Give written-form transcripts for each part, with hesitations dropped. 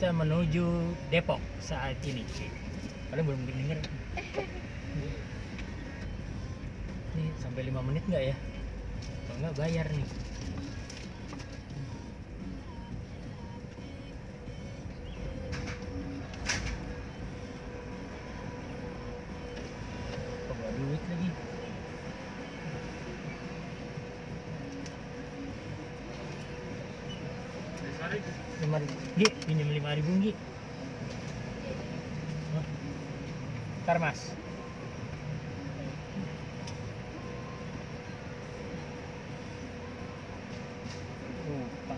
kita menuju Depok saat ini. Kalian belum denger. Ini sampai 5 menit nggak ya? Kalau nggak bayar nih. Kok bawa duit lagi? Gi, pinjam 5.000 Gi. Ntar mas. Lupa.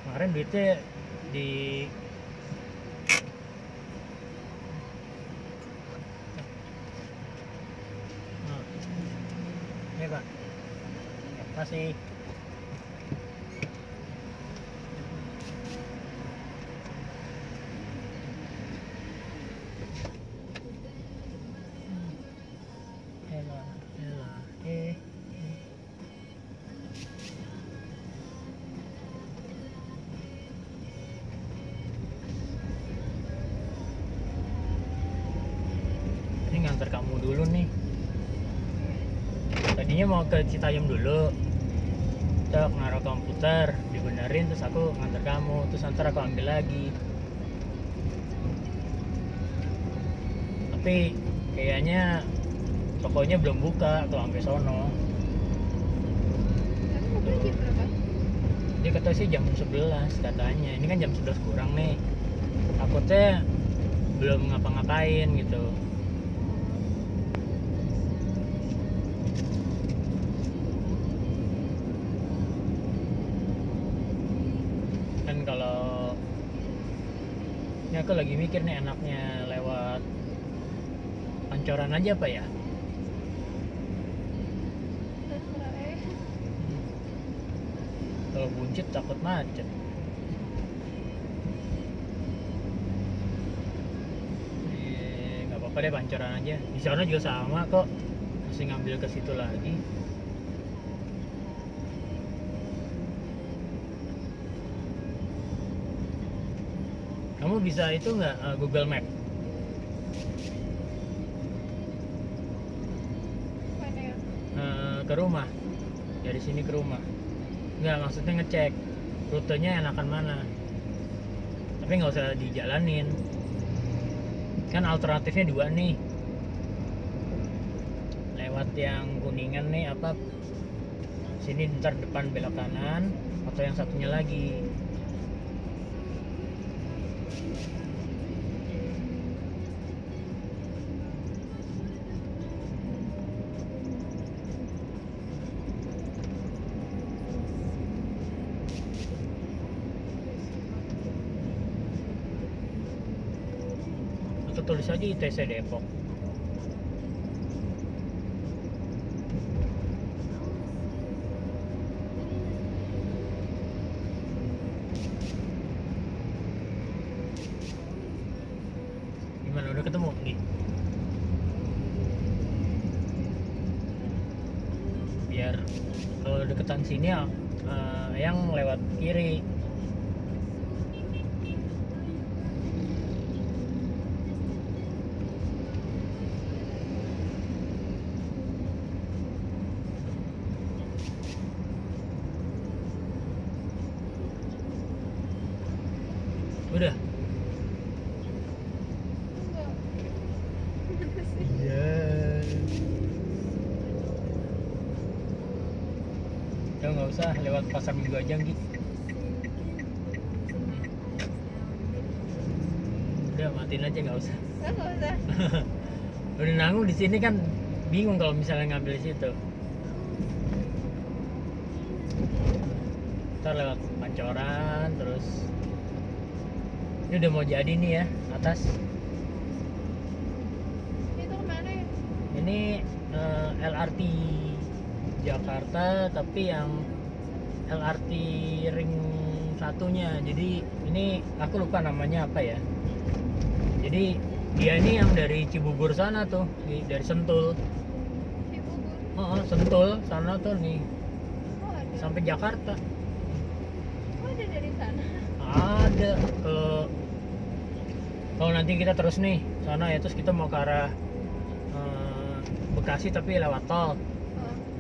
Kemarin duitnya di ini pak. Masih. Ngantar kamu dulu nih. Tadinya mau ke Citayam dulu, kita naruh komputer, dibenerin, terus aku ngantar kamu, terus ntar aku ambil lagi. Tapi kayaknya tokonya belum buka kalau sampai sono. Dia kata sih jam 11 katanya. Ini kan jam 11 kurang nih. Takutnya belum ngapa-ngapain gitu. Kalau ini aku lagi mikir nih enaknya lewat Pancoran aja apa ya? Kalau Buncit takut macet. Nggak apa-apa deh Pancoran aja. Di sana juga sama kok. Masih ngambil ke situ lagi. Kamu bisa itu nggak Google Map? Mana ya? Ke rumah, dari sini ke rumah. Nggak, maksudnya ngecek rutenya enakan mana. Tapi nggak usah dijalanin. Kan alternatifnya 2 nih. Lewat yang Kuningan nih apa? Sini ntar depan belok kanan, atau yang satunya lagi. Tulis aja ITC Depok. Gimana, udah ketemu nih? Biar kalau deketan sini ya, yang lewat kiri. Udah? Iya. Ya nggak usah lewat pasar Minggu aja gitu. Udah matiin aja, nggak usah. Nggak usah. Udah nanggung di sini kan bingung kalau misalnya ngambil di situ. Ntar lewat Pancoran terus. Ini udah mau jadi nih ya, atas. Itu kemana ya? Ini LRT Jakarta, tapi yang LRT ring satunya. Jadi ini aku lupa namanya apa ya. Jadi dia ini yang dari Cibubur sana tuh, dari Sentul. Cibubur. Sentul sana tuh nih, Oh ada. sampai Jakarta. Oh ada dari sana. ada. Kalau nanti kita terus nih sana ya, terus kita mau ke arah Bekasi tapi lewat tol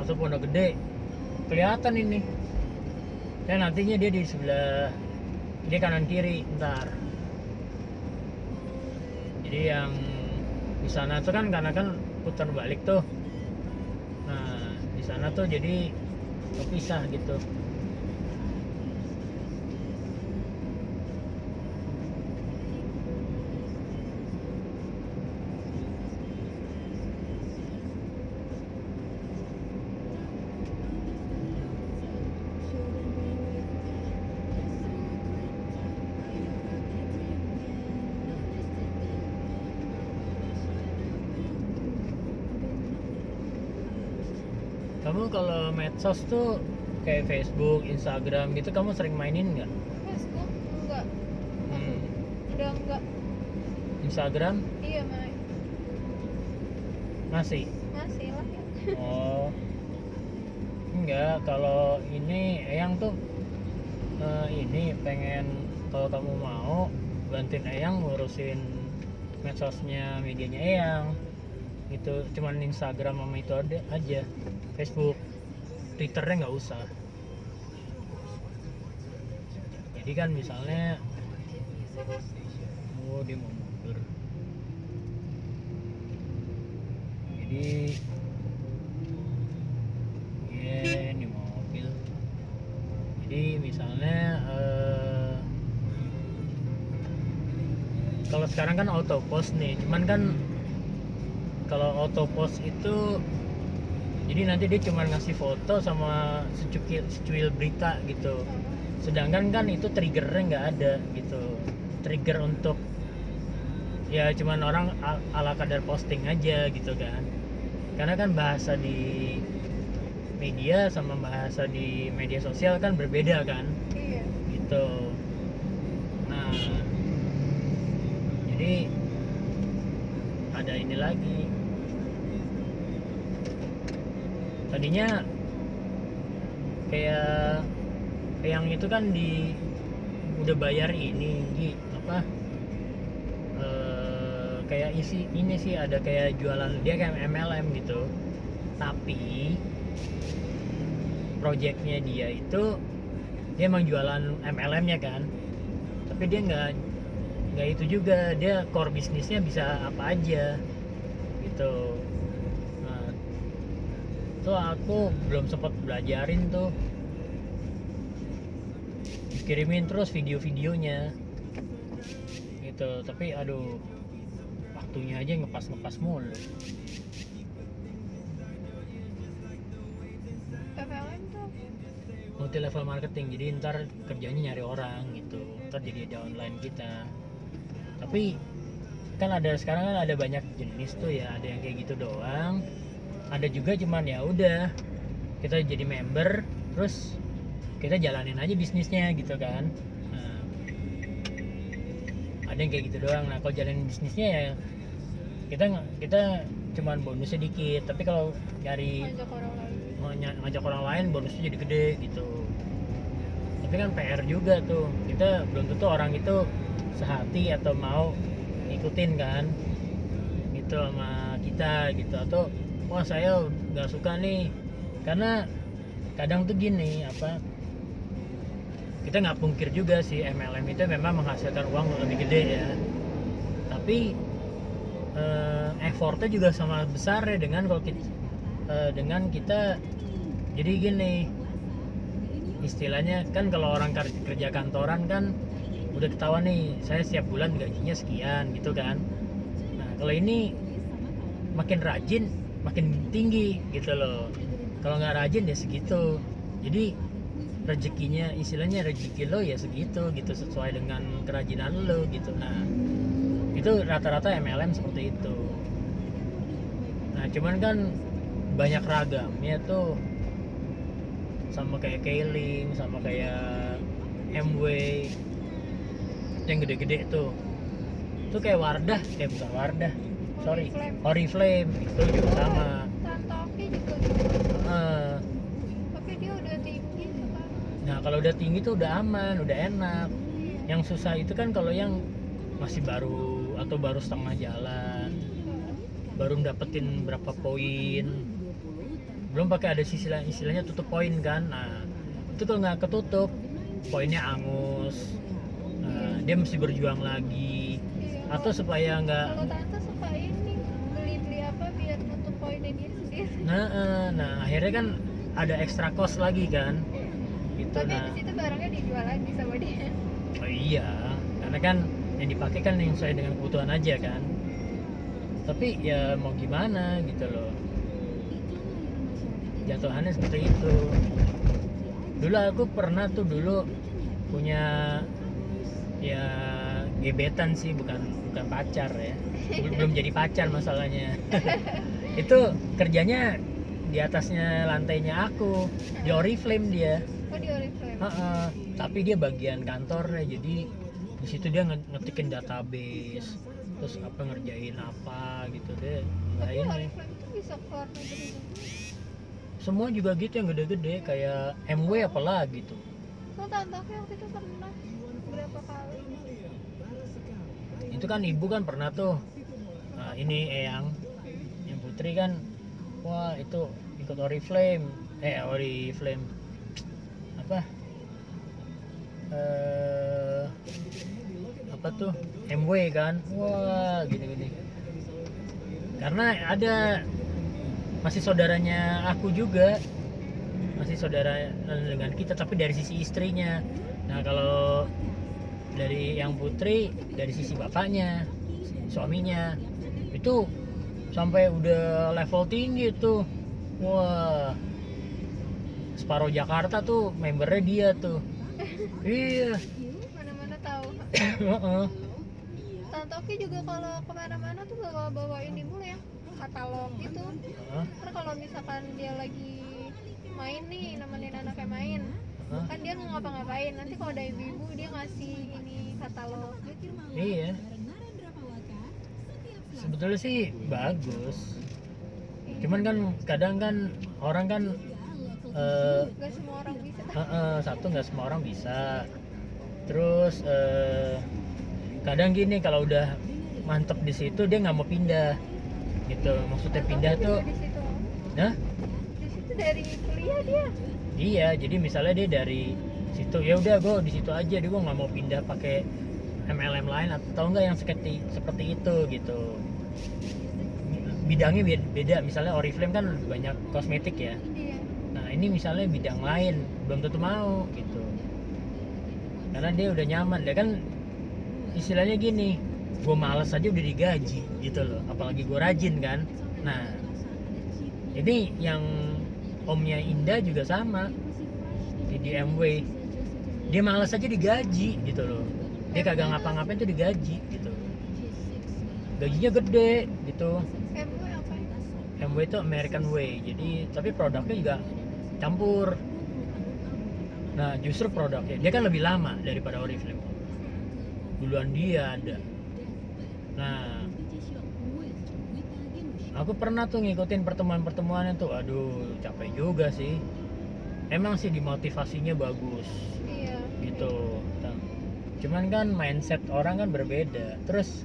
atau Pondok Gede, kelihatan ini. Dan nantinya dia di sebelah, dia kanan kiri ntar. Jadi yang di sana tuh kan karena kan putar balik tuh. Nah di sana tuh jadi kepisah gitu. Kamu kalau medsos tuh kayak Facebook, Instagram gitu, kamu sering mainin nggak? Facebook enggak, Hmm. udah enggak. Instagram Iya main, masih? masih lah ya. Oh, enggak. Kalau ini Eyang tuh ini pengen, kalau kamu mau bantuin Eyang ngurusin medsosnya, medianya Eyang gitu. Cuman Instagram sama itu ada aja, Facebook, Twitternya nggak usah. Jadi kan misalnya, oh dia mau mundur. Jadi ya ini mobil. Jadi misalnya kalau sekarang kan auto post nih, cuman kan kalau auto post itu jadi nanti dia cuma ngasih foto sama secuil berita gitu. Sedangkan kan itu triggernya nggak ada gitu. Trigger untuk ya cuman orang ala kadar posting aja gitu kan. Karena kan bahasa di media sama bahasa di media sosial kan berbeda kan Iya. gitu. Nah jadi ada ini lagi, tadinya kayak yang itu kan udah bayar ini apa kayak isi ini sih, ada kayak jualan dia kayak MLM gitu, tapi projectnya dia itu dia emang jualan MLM-nya kan, tapi dia nggak itu juga, dia core bisnisnya bisa apa aja gitu. Nah tuh aku belum sempat belajarin tuh, kirimin terus video-videonya gitu, tapi aduh waktunya aja ngepas mulu. PPLM tuh Multi level marketing, jadi ntar kerjanya nyari orang gitu, ntar jadi ada online kita. Tapi kan ada sekarang kan ada banyak jenis tuh ya, ada yang kayak gitu doang, ada juga cuman ya udah kita jadi member terus kita jalanin aja bisnisnya gitu kan. Nah, ada yang kayak gitu doang. Nah kalau jalanin bisnisnya ya kita cuman bonusnya dikit, tapi kalau nyari ngajak orang lain. ngajak orang lain bonusnya jadi gede gitu. Tapi kan PR juga tuh, kita belum tentu orang itu sehati atau mau ngikutin kan gitu sama kita gitu, atau wah saya nggak suka nih. Karena kadang tuh gini, apa, kita nggak pungkir juga sih MLM itu memang menghasilkan uang lebih gede ya, tapi effortnya juga sama besar ya dengan kalau kita dengan kita. Jadi gini istilahnya kan, kalau orang kerja kantoran kan udah ketahuan nih saya setiap bulan gajinya sekian gitu kan. Nah kalau ini makin rajin makin tinggi gitu loh, kalau nggak rajin ya segitu. Jadi rezekinya, istilahnya rezeki lo ya segitu gitu, sesuai dengan kerajinan lo gitu. Nah itu rata-rata MLM seperti itu. Nah cuman kan banyak ragamnya tuh, sama kayak Keiling, sama kayak MW yang gede-gede tuh kayak Wardah, bukan Wardah, sorry, Oriflame itu juga sama. Tantoki juga gitu. Eh, Tapi dia udah tinggi sekarang. nah kalau udah tinggi tuh udah aman, udah enak. Yang susah itu kan kalau yang masih baru atau baru setengah jalan, baru dapetin berapa poin, belum pakai ada istilahnya tutup poin kan. Nah itu kalau nggak ketutup poinnya angus. Nah, dia mesti berjuang lagi, Iya. atau supaya nggak. Kalau tante suka ini beli apa biar nutup poinnya dia sendiri. Nah akhirnya kan ada extra cost lagi kan gitu. Tapi Nah di situ barangnya dijual lagi sama dia. oh iya, karena kan yang dipakai kan yang sesuai dengan kebutuhan aja kan. Tapi ya mau gimana gitu loh, jatuhannya seperti itu. Dulu aku pernah tuh dulu punya ya gebetan sih, bukan pacar ya. Belum jadi pacar masalahnya. Itu kerjanya di atasnya lantainya aku, di Oriflame dia. Oh di Oriflame. Heeh, tapi dia bagian kantornya, jadi di situ dia ngetikin database, terus apa ngerjain apa gitu deh. Nah Tapi ini Oriflame tuh bisa keluar negeri juga. semua juga gitu yang gede-gede kayak MW apalagi tuh. So tante aku waktu itu pernah berapa kali. Itu kan ibu kan pernah tuh. Nah ini yang Putri kan, wah itu ikut Oriflame apa apa tuh MW kan, wah gini karena ada masih saudaranya aku juga, masih saudara dengan kita tapi dari sisi istrinya. Nah kalau dari yang Putri dari sisi bapaknya, suaminya, itu sampai udah level tinggi tuh. Wah, separuh Jakarta tuh membernya dia tuh. Iya. Mana-mana tahu. Heeh. Tante Oki juga kalau kemana-mana tuh bawa ini mulu ya, katalog gitu. Heeh. Karena kalau misalkan dia lagi main nih, nemenin anaknya main, Heeh. kan dia nggak ngapa-ngapain. Nanti kalau ada ibu-ibu dia ngasih ini katalog. Iya. Sebetulnya sih bagus. Cuman kan kadang kan orang kan Gak semua orang bisa. satu nggak semua orang bisa. Terus kadang gini kalau udah mantep di situ dia nggak mau pindah gitu. Maksudnya Tante pindah Oki tuh, juga di situ. nah Di situ dari kuliah dia. iya. Jadi misalnya dia dari situ, ya udah gue di situ aja, dia gue nggak mau pindah pakai MLM lain atau enggak yang seperti itu gitu. Bidangnya beda. Misalnya Oriflame kan banyak kosmetik ya. Iya. Nah ini misalnya bidang lain belum tentu mau gitu, karena dia udah nyaman. Dia kan istilahnya gini, gue males aja udah digaji gitu loh, apalagi gue rajin kan. Nah ini yang omnya Indah juga sama di MW, dia males aja digaji gitu loh. Dia kagak ngapa-ngapain tuh digaji gitu, gajinya gede gitu. MW apa ya? MW itu American Way, jadi tapi produknya juga campur. Nah justru produknya dia kan lebih lama daripada Oriflame, duluan dia ada. Nah aku pernah tuh ngikutin pertemuan-pertemuannya tuh, aduh capek juga sih. Emang sih dimotivasinya bagus Iya. gitu. Nah, cuman kan mindset orang kan berbeda. Terus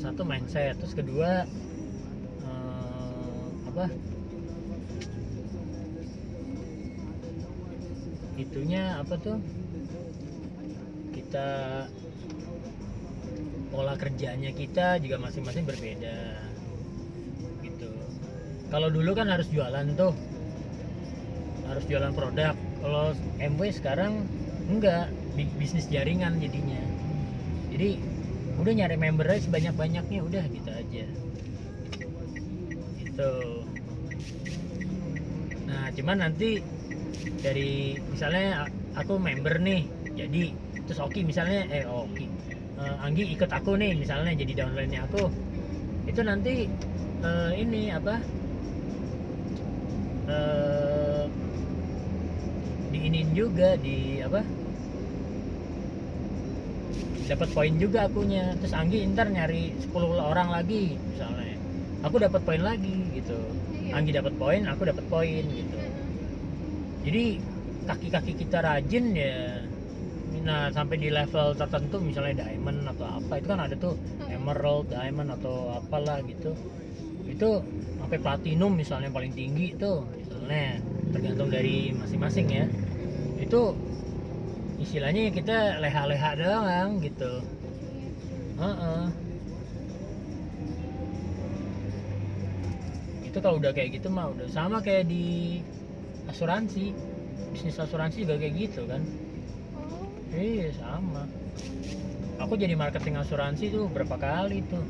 satu mindset, terus kedua apa itunya apa tuh, kita pola kerjanya kita juga masing-masing berbeda gitu. Kalau dulu kan harus jualan tuh, harus jualan produk. Kalau MW sekarang enggak, bisnis jaringan jadinya. Jadi udah nyari membernya sebanyak-banyaknya, udah gitu aja gitu. Nah cuman nanti dari misalnya aku member nih, jadi terus Oki misalnya Anggi ikut aku nih misalnya jadi downline-nya aku, itu nanti ini apa diinin juga, di apa, dapat poin juga akunya. Terus Anggi ntar nyari 10 orang lagi misalnya, aku dapat poin lagi gitu. Iya. Anggi dapat poin, aku dapat poin gitu. Jadi kaki-kaki kita rajin ya, Nah, sampai di level tertentu misalnya diamond atau apa, itu kan ada tuh emerald, diamond atau apalah gitu. Itu sampai platinum misalnya paling tinggi tuh, misalnya tergantung dari masing-masing ya. Itu istilahnya ya kita leha-leha doang gitu. Heeh. Itu kalau udah kayak gitu mah udah sama kayak di asuransi. Bisnis asuransi juga kayak gitu kan. Oh, Iya sama. Aku jadi marketing asuransi tuh berapa kali tuh.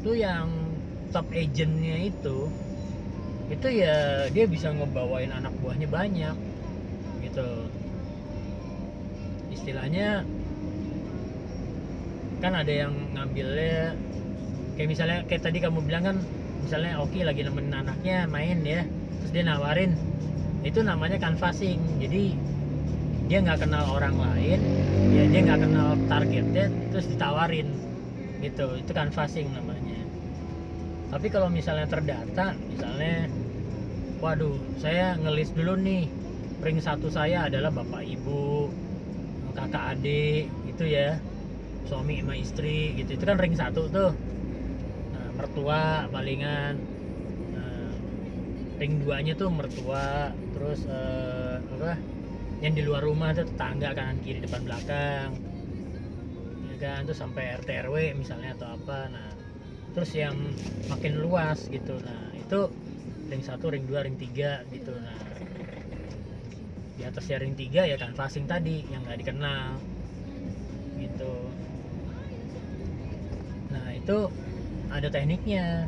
Tuh yang top agentnya itu ya dia bisa ngebawain anak buahnya banyak gitu. Istilahnya kan ada yang ngambilnya kayak misalnya kayak tadi kamu bilang kan, misalnya Oki lagi nemenin anaknya main ya, terus dia nawarin, itu namanya canvassing. Jadi dia nggak kenal orang lain ya, dia nggak kenal targetnya, terus ditawarin gitu, itu canvassing namanya. Tapi kalau misalnya terdata, misalnya waduh saya ngelis dulu nih, ring satu saya adalah bapak ibu, kakak adik gitu ya, suami sama istri gitu, itu kan ring satu tuh. Nah, mertua palingan. Nah, ring 2 nya tuh mertua, terus apa yang di luar rumah tuh tetangga, kanan kiri depan belakang ya kan, terus sampai RT RW misalnya atau apa. Nah terus yang makin luas gitu, nah itu ring 1, ring 2, ring 3 gitu. Nah di atasnya ring 3 ya canvassing tadi yang nggak dikenal gitu. Nah itu ada tekniknya,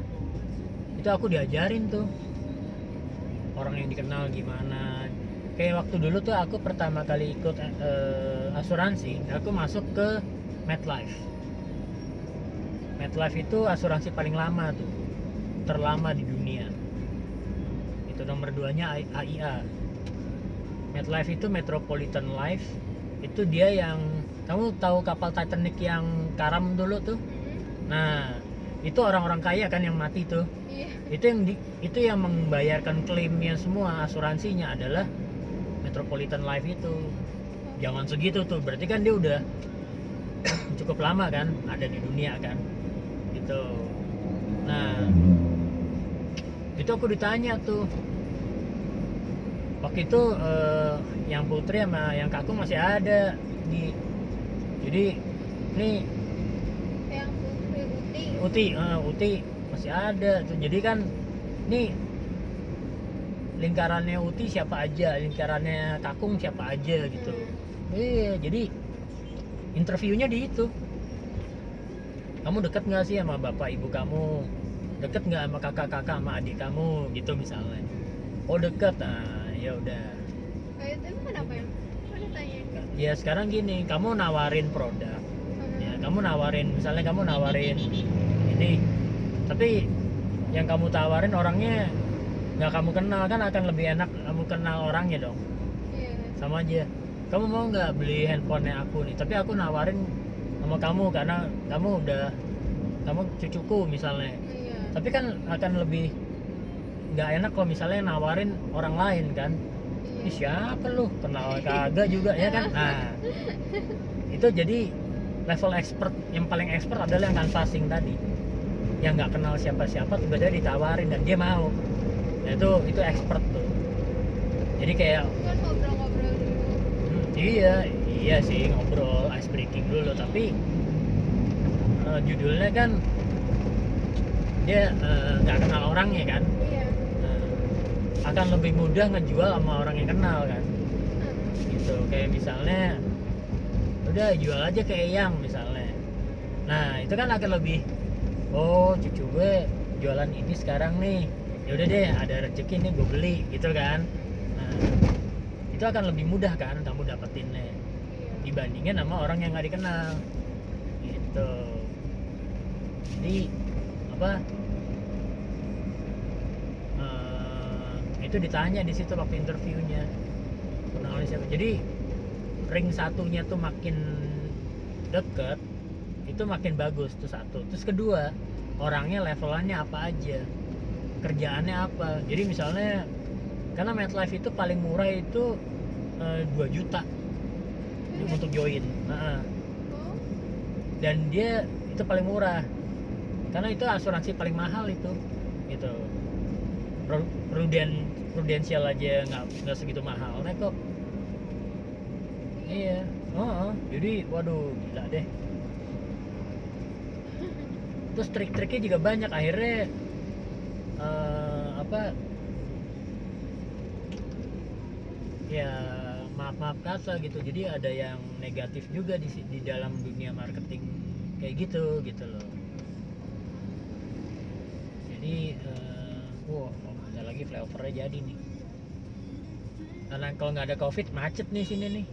itu aku diajarin tuh orang yang dikenal gimana. Kayak waktu dulu tuh aku pertama kali ikut asuransi, aku masuk ke MetLife. MetLife itu asuransi paling lama tuh, terlama di dunia. Itu nomor 2-nya AIA. MetLife itu Metropolitan Life. Itu dia yang, kamu tahu kapal Titanic yang karam dulu tuh? Nah, itu orang-orang kaya kan yang mati tuh. iya. Itu yang membayarkan klaimnya semua, asuransinya adalah Metropolitan Life itu. Jangan segitu tuh, berarti kan dia udah cukup lama kan ada di dunia kan gitu. Nah itu aku ditanya tuh waktu itu, yang Putri sama yang Kakung masih ada di, jadi ini Yang Putri Uti. Uti masih ada tuh. Jadi kan nih lingkarannya Uti siapa aja, lingkarannya Kakung siapa aja gitu. Iya, jadi interviewnya di itu. Kamu deket nggak sih sama bapak ibu kamu? Deket nggak sama kakak-kakak sama adik kamu gitu misalnya? Oh deket, nah ya udah. Kayak itu emang kenapa ya? Kok ditanyain? Ya sekarang gini, kamu nawarin produk, ya kamu nawarin, misalnya kamu nawarin ini, tapi yang kamu tawarin orangnya nggak kamu kenal, kan akan lebih enak kamu kenal orangnya dong. Iya. Sama aja, kamu mau nggak beli handphonenya aku nih, tapi aku nawarin sama kamu karena kamu cucuku misalnya. Iya. Tapi kan akan lebih nggak enak kalau misalnya nawarin orang lain kan. Ini siapa lu, kenal kagak juga ya kan. Nah itu jadi level expert, yang paling expert adalah yang canvassing tadi, yang nggak kenal siapa-siapa tiba-tiba ditawarin dan dia mau. Nah itu expert tuh. Jadi kayak Kan ngobrol-ngobrol dulu. iya sih, ngobrol ice breaking dulu, tapi judulnya kan dia nggak kenal orangnya kan. Iya. Akan lebih mudah ngejual sama orang yang kenal kan gitu. Kayak misalnya udah jual aja ke Eyang misalnya, nah itu kan akan lebih, oh cucu gue jualan ini sekarang nih, ya udah deh ada rezeki nih gue beli gitu kan. Nah itu akan lebih mudah kan kamu dapetinnya dibandingin sama orang yang nggak dikenal gitu. Jadi apa, itu ditanya di situ waktu interviewnya kenalnya siapa. Jadi ring satunya tuh makin deket itu makin bagus tuh satu. Terus kedua, orangnya levelannya apa aja, kerjaannya apa. Jadi misalnya karena MetLife itu paling murah itu 2 juta untuk join. Oh, Dan dia itu paling murah karena itu asuransi paling mahal itu gitu. Prudensial aja nggak segitu mahal kok. Iya. Jadi waduh gila deh. Terus trik-triknya juga banyak, akhirnya ya maaf kata gitu. Jadi ada yang negatif juga di dalam dunia marketing kayak gitu loh. Jadi bentar lagi flyovernya jadi nih, karena kalau nggak ada covid macet nih sini nih.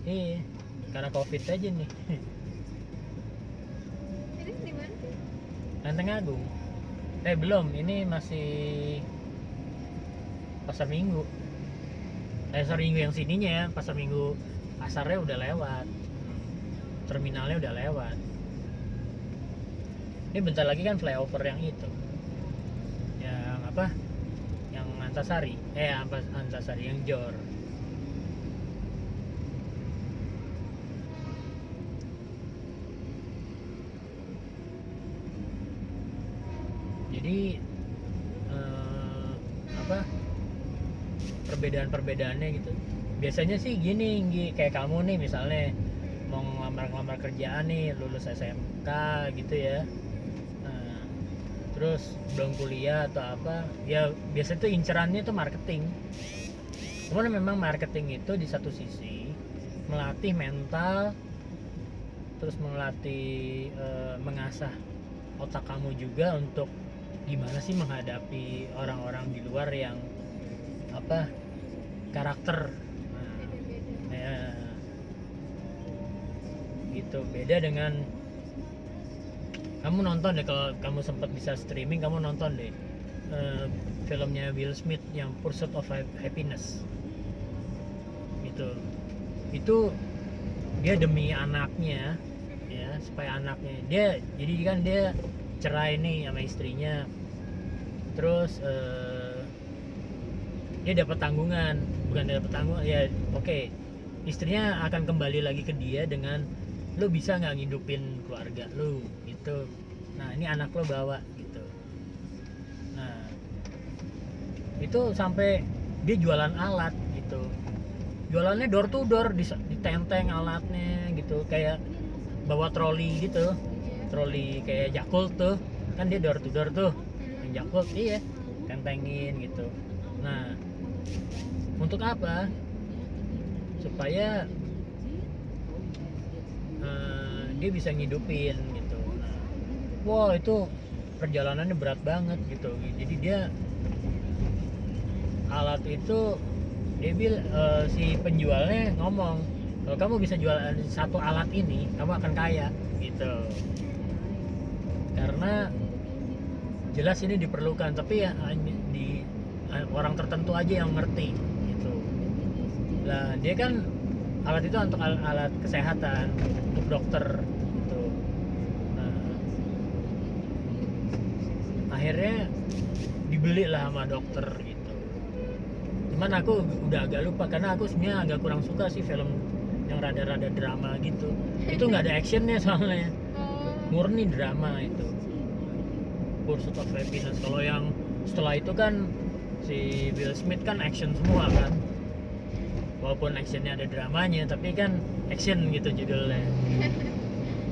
Iya, karena covid aja nih. ini di mana sih? Lenteng Agung. Belum, ini masih pasar Minggu. Pasar Minggu yang sininya ya, pasar Minggu pasarnya udah lewat, terminalnya udah lewat. Ini bentar lagi kan flyover yang itu, yang apa? Yang Antasari, Antasari yang Jor. Jadi perbedaan-perbedaannya gitu. Biasanya sih gini, kayak kamu nih misalnya mau ngelamar kerjaan nih, lulus SMK gitu ya. Nah, terus belum kuliah atau apa, ya biasanya tuh incerannya tuh marketing. Cuman memang marketing itu di satu sisi melatih mental, terus melatih mengasah otak kamu juga untuk gimana sih menghadapi orang-orang di luar yang karakter. Ya, gitu. Beda dengan kamu nonton deh, kalau kamu sempat bisa streaming, kamu nonton deh filmnya Will Smith yang Pursuit of Happiness. Itu dia demi anaknya ya, supaya anaknya jadi kan dia cerai nih sama istrinya, terus dia dapat tanggungan, ya oke. Istrinya akan kembali lagi ke dia dengan, lu bisa nggak ngidupin keluarga lu gitu. Nah ini anak lo bawa gitu. Nah itu sampai dia jualan alat gitu, jualannya door to door, ditenteng alatnya gitu, kayak bawa troli gitu, troli kayak Yakult tuh kan, dia door to door tuh yang Yakult, iya tentengin gitu. Nah untuk apa? Supaya dia bisa ngidupin gitu. Nah, wow itu perjalanannya berat banget gitu. Jadi dia alat itu, dia si penjualnya ngomong, kalau kamu bisa jual satu alat ini, kamu akan kaya gitu. Karena jelas ini diperlukan, tapi ya di orang tertentu aja yang ngerti gitu. Lah dia kan alat itu untuk alat kesehatan, untuk dokter gitu. Nah akhirnya dibeli lah sama dokter gitu. Cuman aku udah agak lupa, karena aku sebenarnya agak kurang suka sih film yang rada-rada drama gitu. Itu nggak ada actionnya soalnya, murni drama itu Pursuit of Happiness. Kalau yang setelah itu kan si Will Smith kan action semua kan, walaupun actionnya ada dramanya tapi kan action gitu judulnya.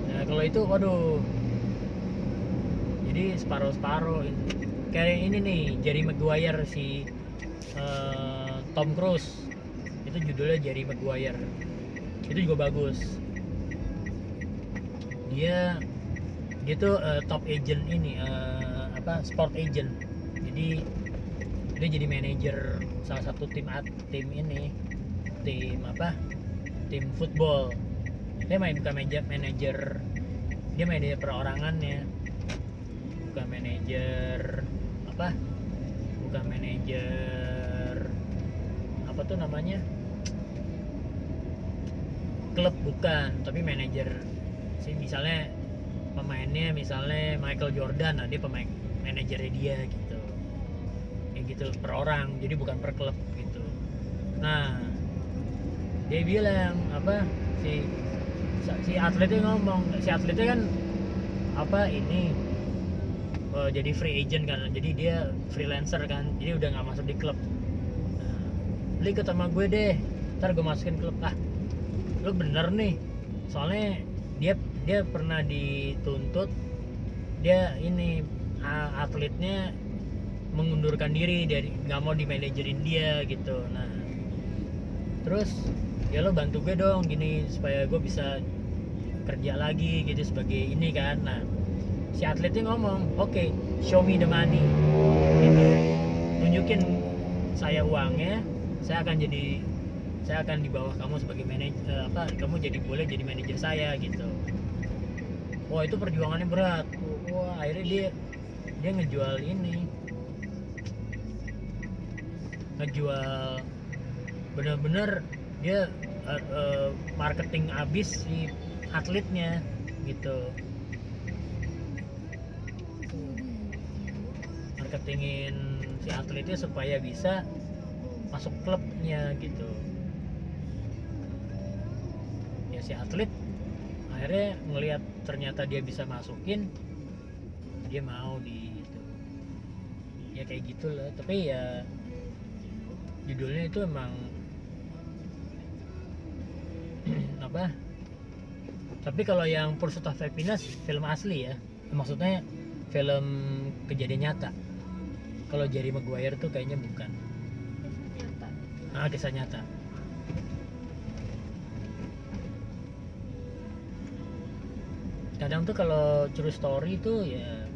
Nah kalau itu waduh, jadi separuh kayak ini nih, Jerry Maguire si Tom Cruise, itu judulnya Jerry Maguire, itu juga bagus. Dia tuh top agent ini, sport agent. Jadi dia jadi manajer salah satu tim football. Dia bukan manajer, dia manajer perorangannya, bukan manajer apa tuh namanya, klub bukan, tapi manajer sih. Misalnya pemainnya Michael Jordan, nah dia manajernya dia gitu, kayak gitu, per orang, jadi bukan per klub gitu. Nah dia bilang apa si atletnya ngomong, si atletnya kan apa ini jadi free agent kan, jadi dia freelancer kan, jadi udah nggak masuk di klub. Nah, lu ikut sama gue deh, ntar gue masukin klub. Ah, lu bener nih, soalnya dia pernah dituntut, dia ini atletnya mengundurkan diri dari nggak mau di manajerin dia gitu. Nah terus ya lo bantu gue dong gini supaya gue bisa kerja lagi gitu sebagai ini kan. Nah si atletnya ngomong, oke, show me the money gitu, tunjukin saya uangnya, saya akan di bawah kamu sebagai manajer, kamu boleh jadi manajer saya gitu. Wah itu perjuangannya berat. Wah akhirnya dia ngejual bener-bener dia marketing abis si atletnya gitu, marketingin si atletnya supaya bisa masuk klubnya gitu. Ya si atlet akhirnya ngelihat ternyata dia bisa masukin, dia mau di itu. Ya kayak gitulah. Tapi ya judulnya itu emang apa? Tapi kalau yang Pursuit of Happiness film asli ya, maksudnya film kejadian nyata. Kalau Jerry Maguire tuh kayaknya bukan. Kisah nyata. Kisah nyata. Kadang tuh kalau true story tuh ya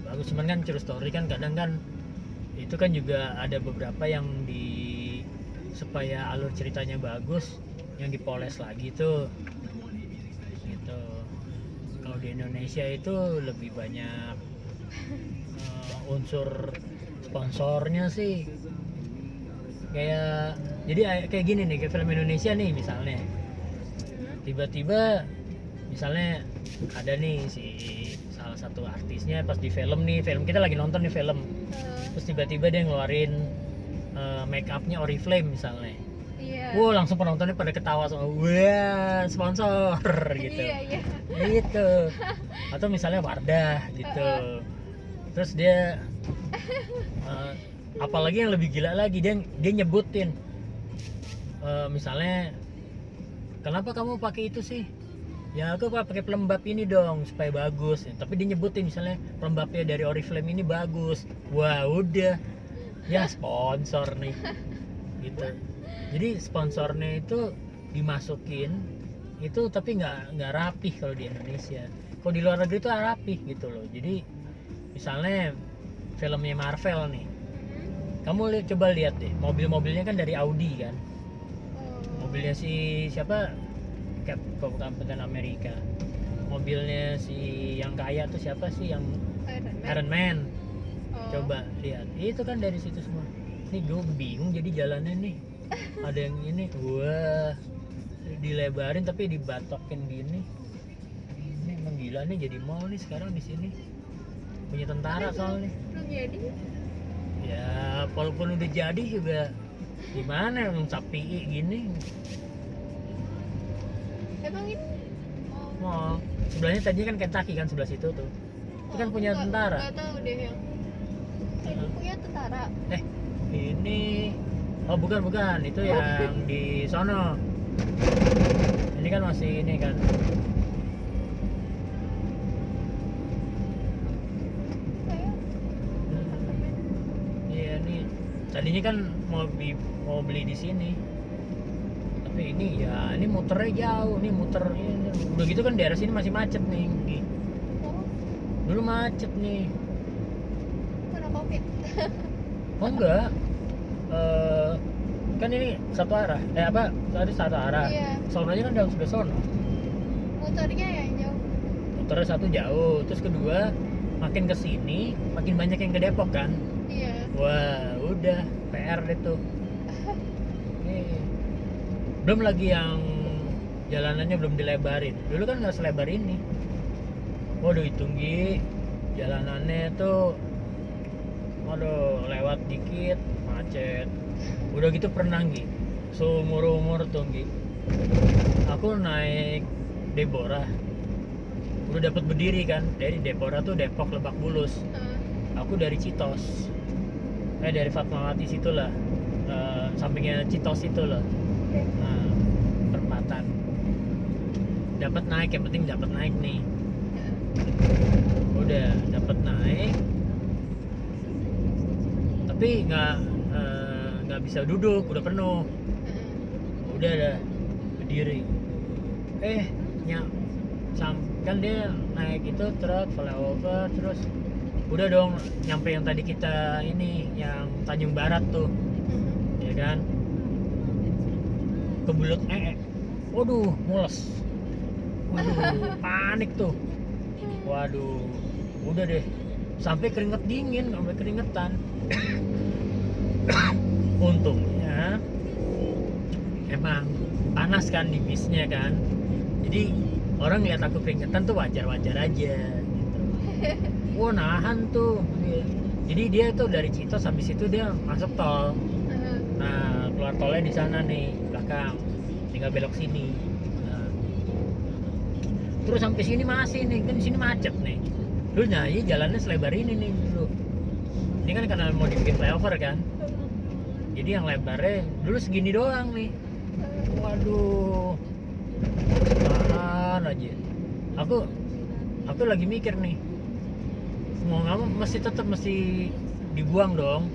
bagus, cuman kan true story kan kadang kan itu kan juga ada beberapa yang supaya alur ceritanya bagus yang dipoles lagi tuh gitu. Kalau di Indonesia itu lebih banyak unsur sponsornya sih, jadi kayak gini nih, kayak film Indonesia nih misalnya, tiba-tiba misalnya ada nih si salah satu artisnya pas di film kita lagi nonton nih film, terus tiba-tiba dia ngeluarin make upnya Oriflame misalnya. Iya. Wow, langsung penontonnya pada ketawa semua. Wah, sponsor gitu. Iya. Gitu. Atau misalnya Wardah gitu. Terus dia apalagi yang lebih gila lagi, dia nyebutin misalnya, kenapa kamu pakai itu sih? Ya aku pakai pelembab ini dong supaya bagus. Tapi dia nyebutin misalnya pelembabnya dari Oriflame ini bagus. Wah, udah. Ya sponsor nih. Gitu. Jadi sponsornya itu dimasukin itu, tapi nggak rapih kalau di Indonesia. Kalau di luar negeri itu rapih gitu loh. Jadi misalnya filmnya Marvel nih, kamu coba lihat deh, mobil-mobilnya kan dari Audi kan, mobilnya si siapa, Captain America, mobilnya si yang kaya tuh siapa sih, yang Iron Man. Coba lihat, itu kan dari situ semua. Nih gue bingung jadi jalannya nih, ada yang ini, wah dilebarin tapi dibatokin gini. Ini emang gila nih, jadi mall nih sekarang di sini, punya tentara soalnya. Belum jadi. Ya walaupun udah jadi juga gimana, emang sapi gini. Emang ini Mall sebelahnya tadinya kan Kentucky kan, sebelah situ tuh. Itu kan punya tentara. Nggak tahu deh yang ini punya tentara. Ini bukan itu yang di sono. Ini kan masih ini kan. Iya nih. Tadinya kan mau beli di sini. Tapi ini muternya jauh, nih muter ini. Udah gitu kan daerah sini masih macet nih. Dulu macet nih. Mana kopi? Oh enggak. Kan ini satu arah. Tadi satu arah. Iya. Sononya kan dalam sebelah sono. Muternya yang jauh. Muternya satu jauh, terus kedua makin ke sini makin banyak yang ke Depok kan. Iya. Wah, udah PR deh tuh. Belum lagi yang jalanannya belum dilebarin. Dulu kan nggak selebar ini. Waduh, hitung jalanannya tuh, waduh, lewat dikit macet. Udah gitu pernah seumur umur tuh Gi, aku naik Deborah udah dapat berdiri kan. Dari Deborah tuh Depok Lebak Bulus, aku dari Citos, dari Fatmawati situ lah, sampingnya Citos itu loh. Nah, perempatan dapat naik, yang penting dapat naik nih. Udah dapat naik tapi nggak bisa duduk, udah penuh. Udah dah berdiri, kan dia naik itu truk flyover, terus udah dong nyampe yang tadi kita ini yang Tanjung Barat tuh, ya kan, kebelet waduh mules, waduh panik tuh, waduh udah deh sampai keringet dingin, sampai keringetan. Untungnya emang panas kan di bisnya kan, jadi orang lihat aku keringetan tuh wajar-wajar aja gitu. Wah nahan tuh dia. Jadi dia tuh dari Citos habis itu dia masuk tol. Nah keluar tolnya di sana nih belakang, tinggal belok sini. Nah, terus sampai sini masih nih, kan sini macet nih. Dulu nah ini jalannya selebar ini nih dulu. Ini kan karena mau dibikin flyover kan. Jadi yang lebarnya dulu segini doang nih. Waduh, tahan aja. Aku lagi mikir nih, mau nggak mau mesti dibuang dong.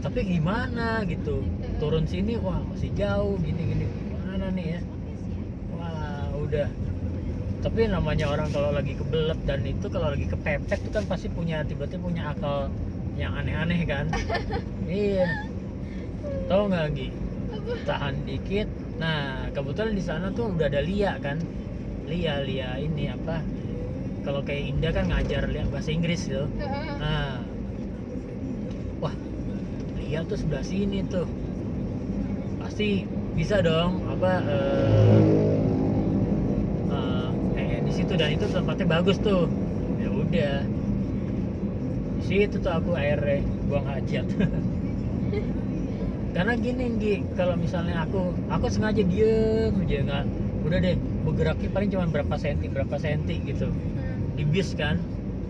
Tapi gimana gitu? Turun sini, wah masih jauh, gini gimana nih ya? Wah udah. Tapi namanya orang kalau lagi kebelet dan itu kalau lagi kepepet tuh kan pasti tiba-tiba punya akal yang aneh-aneh kan. Iya. Tahu nggak Gi? Tahan dikit. Nah kebetulan di sana tuh udah ada Lia kan. Lia ini apa? Kalau kayak Indah kan ngajar bahasa Inggris tuh. Nah, wah Lia tuh sebelah sini tuh. Pasti bisa dong apa? Di situ, dan itu tempatnya bagus tuh. Ya udah. Di situ tuh aku akhirnya buang hajat. Karena gini Gi, kalau misalnya aku sengaja diem aja, nggak, udah deh bergeraknya paling cuma berapa senti gitu di bis kan.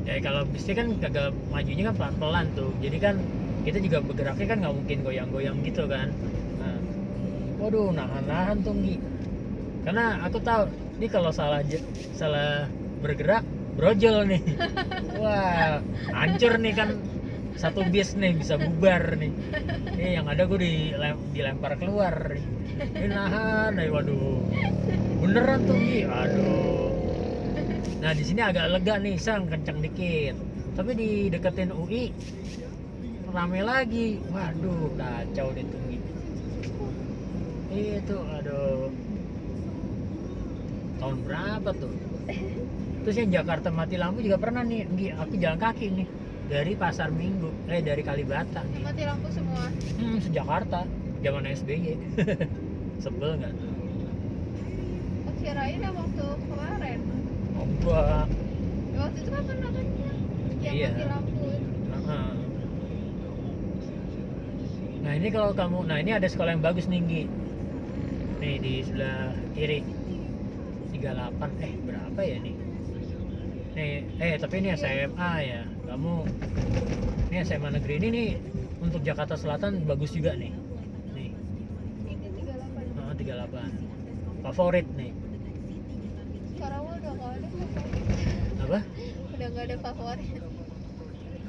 Ya kalau bisnya kan kagak, majunya kan pelan-pelan tuh, jadi kan kita juga bergeraknya kan nggak mungkin goyang-goyang gitu kan. Nah, waduh nahan tuh Gi, karena aku tahu ini kalau salah bergerak brojol nih. Wah hancur nih kan, satu bis nih bisa bubar nih. Yang ada gue dilempar keluar nih. Ini nahan, waduh. Beneran tuh Gi, aduh. Nah di sini agak lega nih, kencang dikit. Tapi di deketin UI rame lagi. Waduh, kacau deh tuh Gi. Itu, aduh. Tahun berapa tuh? Terus yang Jakarta mati lampu juga pernah nih Gi, aku jalan kaki nih. Dari Pasar Minggu, dari Kalibata nih. Mati lampu semua. Se-Jakarta, zaman SBY. Sebel nggak? Oh, kirain yang waktu kemarin. Oh enggak. Waktu itu kan pernah kan yang Iya. mati lampu. Nah ini kalau kamu, nah ini ada sekolah yang bagus nih Gi. Nih di sebelah kiri. 38, berapa ya nih? Nih, tapi ini SMA ya. Kamu ini SMA negeri ini nih untuk Jakarta Selatan bagus juga nih. Nih. Ini 38. 38. Favorit nih. Sekarang udah nggak ada favorit. Apa? Udah nggak ada favorit.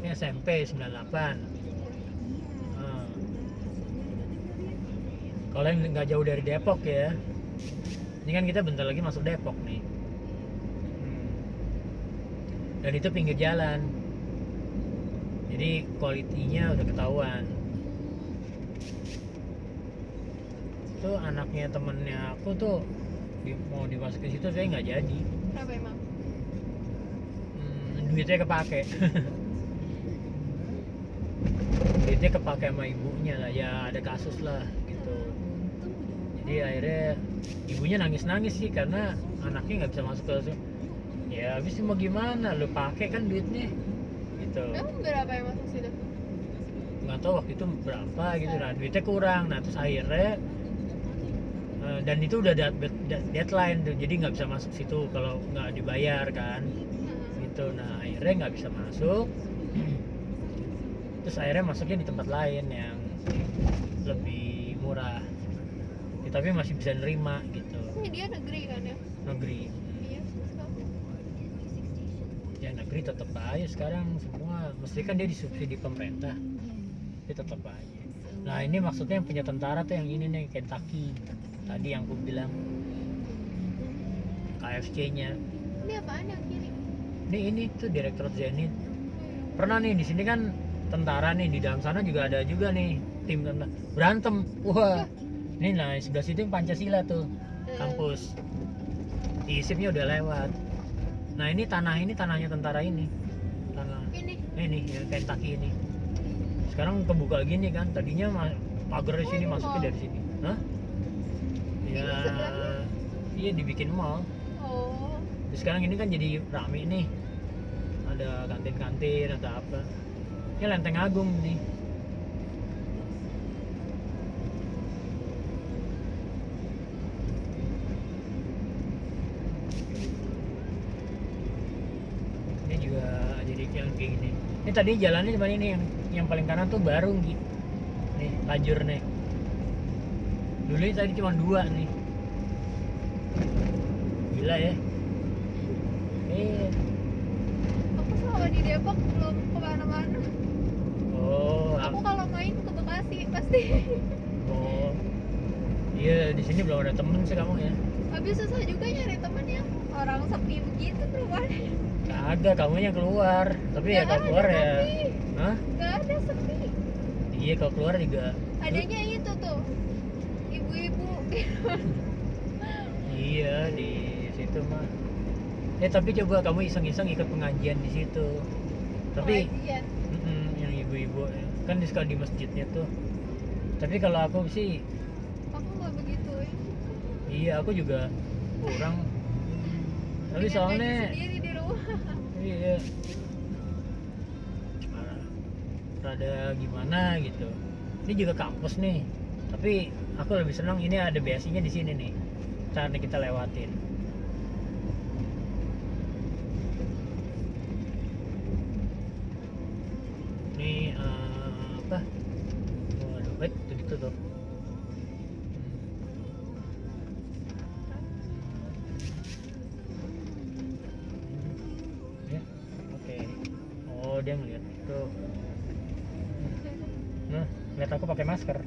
Ini SMP 98. Kalau yang nggak jauh dari Depok ya. Ini kan kita bentar lagi masuk Depok nih. Dan itu pinggir jalan. Jadi kualitinya udah ketahuan. Tuh anaknya temennya aku tuh mau dimasukin situ tapi nggak jadi. Kenapa emang? Duitnya kepake. Duitnya kepake sama ibunya lah, ya ada kasus lah gitu. Jadi akhirnya ibunya nangis sih karena anaknya nggak bisa masuk ke. Ya habis mau gimana, lu pakai kan duitnya gitu. Emang berapa yang masuk situ? Nggak tahu waktu itu berapa gitu, nah duitnya kurang. Nah terus akhirnya Dan itu udah deadline tuh, jadi nggak bisa masuk situ kalau nggak dibayar kan gitu. Nah akhirnya nggak bisa masuk. Terus akhirnya masuknya di tempat lain yang lebih murah ya, tapi masih bisa nerima gitu. Ini dia negeri kan ya? Negeri Iya, susah. ya, negeri tetap aja sekarang semua mesti kan dia disubsidi pemerintah, tapi tetap aja. Nah ini maksudnya yang punya tentara tuh yang ini nih, Kentucky tadi yang aku bilang, KFC-nya. Ini apaan yang kiri? Ini tuh Direktorat Zenit. Pernah nih di sini kan tentara nih, di dalam sana juga ada juga nih tim tentara berantem. Wah. Ini nah sebelah situ yang Pancasila tuh kampus. ISIP-nya udah lewat. Nah ini tanahnya tentara ini. Tanah ini yang Kentucky ini. Sekarang kebuka gini kan. Tadinya pagar di sini, masuknya dari sini. Hah? Ya. Iya dibikin mall. Oh. Terus sekarang ini kan jadi rame nih. Ada kantin-kantin, ada apa. Ini Lenteng Agung nih. Ini juga jadi yang kayak gini. Ini tadi jalannya cuma ini yang paling kanan tuh baru gitu. Nih, lajur nih. Dulu ini tadi cuma 2 nih. Gila ya. Aku selama di Depok belum kemana-mana. Oh, Aku kalau main ke Bekasi pasti. oh. Iya, di sini belum ada temen sih kamu ya. Habis susah juga nyari temen yang orang sepi begitu perumahannya. Kagak, kamunya keluar. Tapi ya kalau keluar ya. Hah? Gak ada sepi. Iya, kalau keluar juga. Adanya itu tuh ibu-ibu. Iya, di situ mah. Tapi coba kamu iseng-iseng ikut pengajian di situ. Tapi Pengajian. yang ibu-ibu kan suka di masjidnya tuh. Tapi kalau aku sih, Aku nggak begitu. iya aku juga kurang. Tapi Pengen soalnya ngaji sendiri di rumah. iya, rada gimana gitu. Ini juga kampus nih. Tapi aku lebih senang ini ada BSI-nya di sini nih. Caranya kita lewatin. Ini apa? Waduh, tuh gitu tuh. Ya, oke. Oh, dia ngeliat tuh. Nah, lihat aku pakai masker.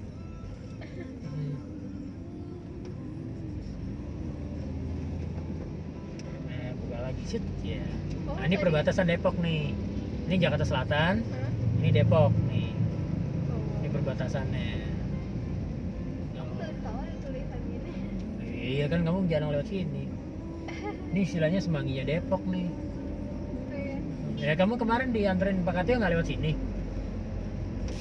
Nah, buka lagi shit ya. Oh, Nah, ini tadi- perbatasan Depok nih. Ini Jakarta Selatan, Hah? ini Depok nih. Oh. Ini perbatasannya. Aku baru tahu ada tulisan gini. Iya kan kamu jarang lewat sini. Ini istilahnya Semangginya Depok nih. Oh, iya. Ya kamu kemarin dianterin Pak Katio nggak lewat sini?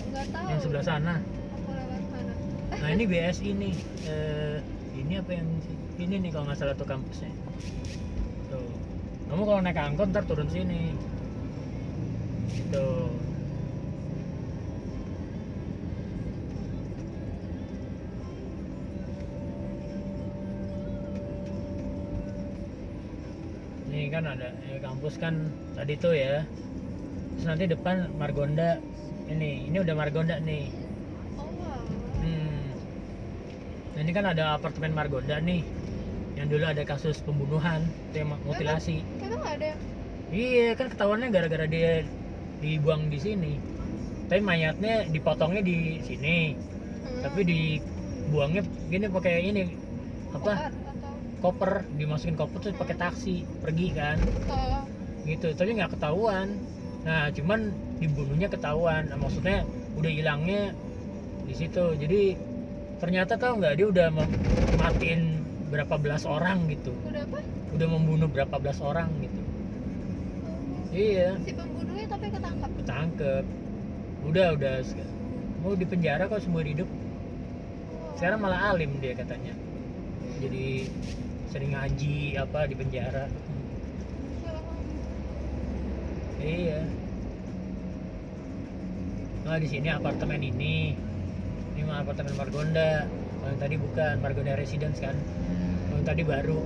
Nggak tahu. Yang sebelah sana. Aku lewat mana? Nah ini BSI nih. Ini apa yang ini nih kalau nggak salah tuh kampusnya. Tuh. Kamu kalau naik angkot ntar turun sini. Gitu. Ini kan ada kampus kan tadi tuh ya. Terus nanti depan Margonda. Ini udah Margonda nih. Oh wow. Nah, ini kan ada apartemen Margonda nih. Yang dulu ada kasus pembunuhan, itu yang mutilasi. Emang ada? Iya, kan ketahuannya gara-gara dia dibuang di sini. Tapi mayatnya dipotongnya di sini. Tapi dibuangnya gini pakai ini apa? Atau Koper, dimasukin koper terus pakai taksi pergi kan. oh, Gitu, tapi nggak ketahuan. Nah, cuman dibunuhnya ketahuan. Nah, maksudnya udah hilangnya di situ. Jadi ternyata tahu nggak dia udah matiin berapa belas orang gitu. udah apa? Udah membunuh berapa belas orang gitu. Iya, Si pembunuhnya tapi ketangkap. ketangkep. Udah mau di penjara kok seumur hidup. Sekarang malah alim dia katanya. Jadi sering ngaji apa di penjara. Iya. Nah di sini apartemen ini mah apartemen Margonda. yang tadi bukan Margonda Residence kan, yang tadi baru.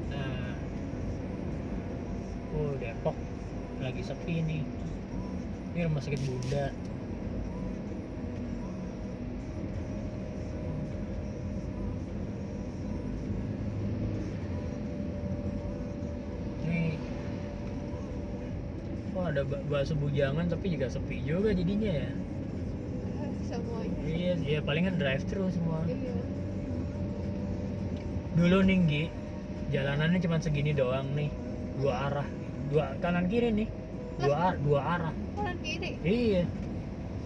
Nah, oh Depok lagi sepi nih. Ini rumah sakit Bunda. Ini oh ada bakso bujangan tapi juga sepi juga jadinya ya. Semuanya. Iya, iya palingan drive thru semua. Iya. Dulu nih Gi, jalanannya cuma segini doang nih, dua arah, dua kanan kiri nih, dua arah. Kanan kiri. Iya.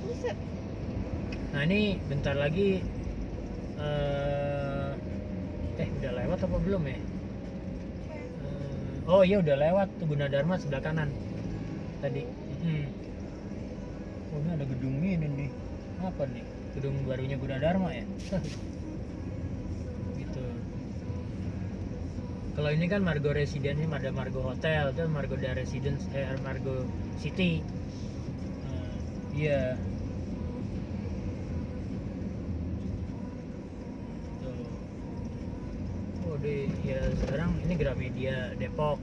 Buset. Nah ini bentar lagi udah lewat apa belum ya? Oh iya udah lewat tuh Gunadarma sebelah kanan tadi. Oh ini ada gedung ini nih. Apa nih? Gedung barunya Gunadarma ya? Gitu. Kalau ini kan Margo Residence, ini ada Margo Hotel, itu Margonda Residence, Margo City. Iya. Tuh. Oh deh, ya sekarang ini Gramedia Depok.